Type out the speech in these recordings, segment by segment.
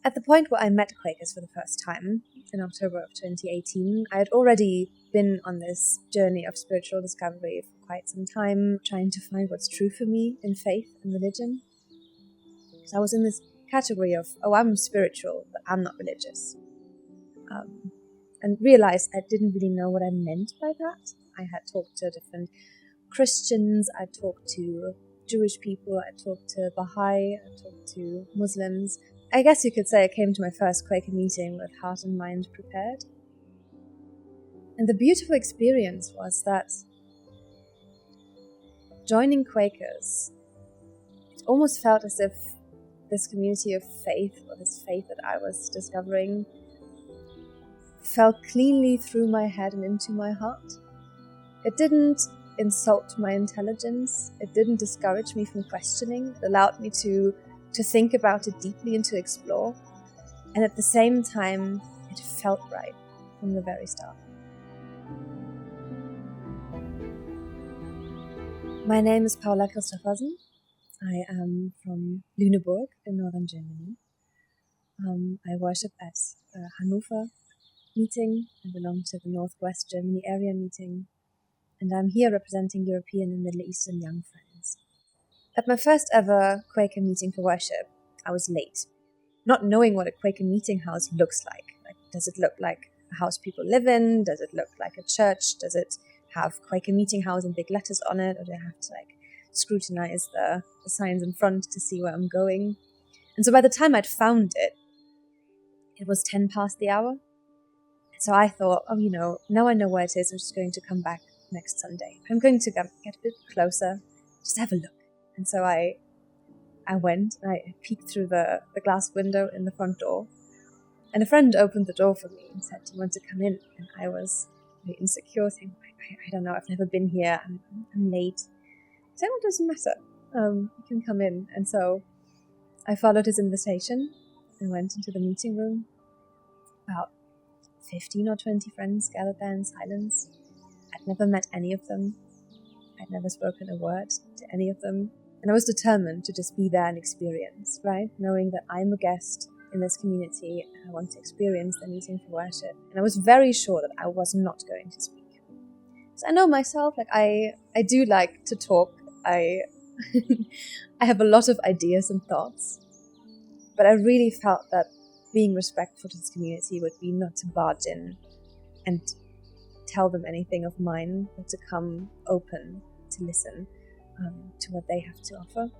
At the point where I met Quakers for the first time, in October of 2018, I had already been on this journey of spiritual discovery for quite some time, trying to find what's true for me in faith and religion. Because I was in this category of, I'm spiritual, but I'm not religious. And realized I didn't really know what I meant by that. I had talked to different Christians, I talked to Jewish people, I talked to Bahai, I talked to Muslims. I guess you could say I came to my first Quaker meeting with heart and mind prepared. And the beautiful experience was that joining Quakers, it almost felt as if this community of faith, or this faith that I was discovering, fell cleanly through my head and into my heart. It didn't insult my intelligence. It didn't discourage me from questioning. It allowed me to think about it deeply and to explore. And at the same time, it felt right from the very start. My name is Paula Christophersen. I am from Lüneburg in northern Germany. I worship at Hannover meeting. I belong to the Northwest Germany area meeting. And I'm here representing European and Middle Eastern young friends. At my first ever Quaker meeting for worship, I was late, not knowing what a Quaker meeting house looks like. Does it look like a house people live in? Does it look like a church? Does it have Quaker meeting house in big letters on it? Or do I have to scrutinize the signs in front to see where I'm going? And so by the time I'd found it, it was 10 past the hour. So I thought, now I know where it is. I'm just going to come back next Sunday. I'm going to get a bit closer, just have a look. And so I went and I peeked through the glass window in the front door. And a friend opened the door for me and said, "Do you want to come in?" And I was very insecure, saying, I don't know, I've never been here, I'm late. I said, "Well, it doesn't matter, you can come in." And so I followed his invitation and went into the meeting room. About 15 or 20 friends gathered there in silence. I'd never met any of them. I'd never spoken a word to any of them. And I was determined to just be there and experience, right? Knowing that I'm a guest in this community and I want to experience the meeting for worship. And I was very sure that I was not going to speak. So I know myself, I do like to talk. I have a lot of ideas and thoughts. But I really felt that being respectful to this community would be not to barge in and tell them anything of mine, but to come open to listen to what they have to offer.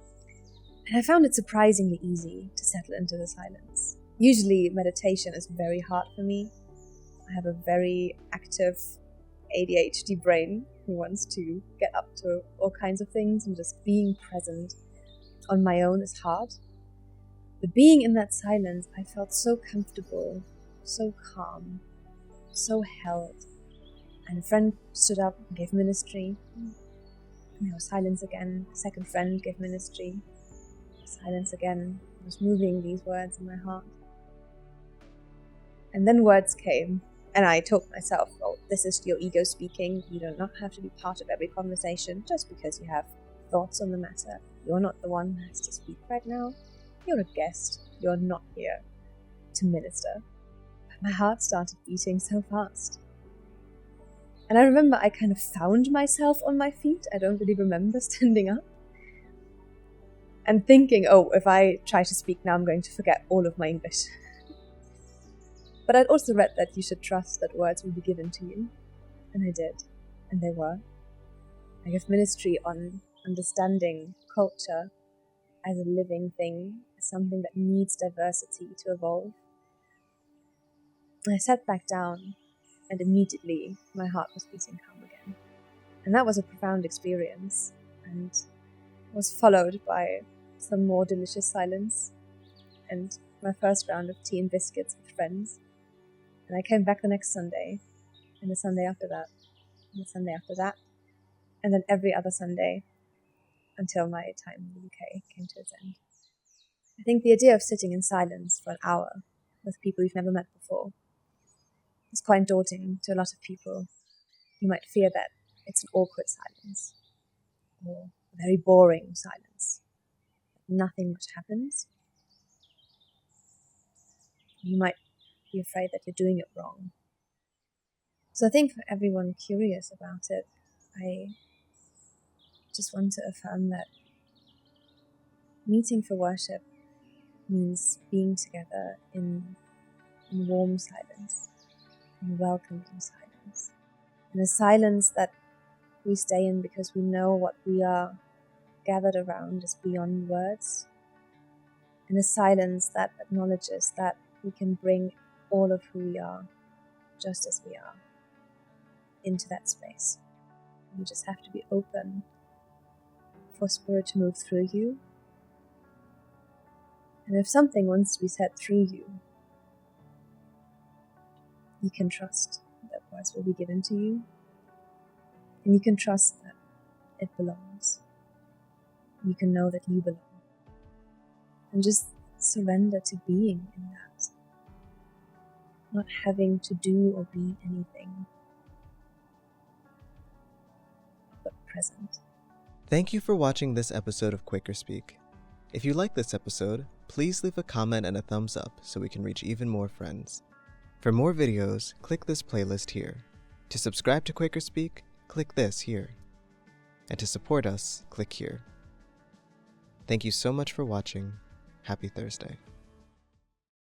And I found it surprisingly easy to settle into the silence. Usually meditation is very hard for me. I have a very active ADHD brain who wants to get up to all kinds of things, and just being present on my own is hard. But being in that silence, I felt so comfortable, so calm, so held. And a friend stood up and gave ministry. And there was silence again. A second friend gave ministry. Silence again. I was moving these words in my heart. And then words came. And I told myself, this is your ego speaking. You do not have to be part of every conversation just because you have thoughts on the matter. You're not the one who has to speak right now. You're a guest. You're not here to minister. But my heart started beating so fast. And I remember I kind of found myself on my feet. I don't really remember standing up. And thinking, if I try to speak now, I'm going to forget all of my English. But I'd also read that you should trust that words will be given to you. And I did. And they were. I give ministry on understanding culture as a living thing, as something that needs diversity to evolve. And I sat back down, and immediately my heart was beating calm again. And that was a profound experience, and was followed by some more delicious silence, and my first round of tea and biscuits with friends. And I came back the next Sunday, and the Sunday after that, and the Sunday after that, and then every other Sunday until my time in the UK came to its end. I think the idea of sitting in silence for an hour with people you've never met before is quite daunting to a lot of people. You might fear that it's an awkward silence, or a very boring silence. Nothing much happens. You might be afraid that you're doing it wrong. So I think for everyone curious about it, I just want to affirm that meeting for worship means being together in warm silence, in welcoming silence, in a silence that we stay in because we know what we are gathered around is beyond words, in a silence that acknowledges that we can bring all of who we are, just as we are, into that space. You just have to be open for Spirit to move through you. And if something wants to be said through you, you can trust that words will be given to you, and you can trust that it belongs. You can know that you belong. And just surrender to being in that, not having to do or be anything, but present. Thank you for watching this episode of QuakerSpeak. If you like this episode, please leave a comment and a thumbs up so we can reach even more friends. For more videos, click this playlist here. To subscribe to QuakerSpeak, click this here. And to support us, click here. Thank you so much for watching. Happy Thursday.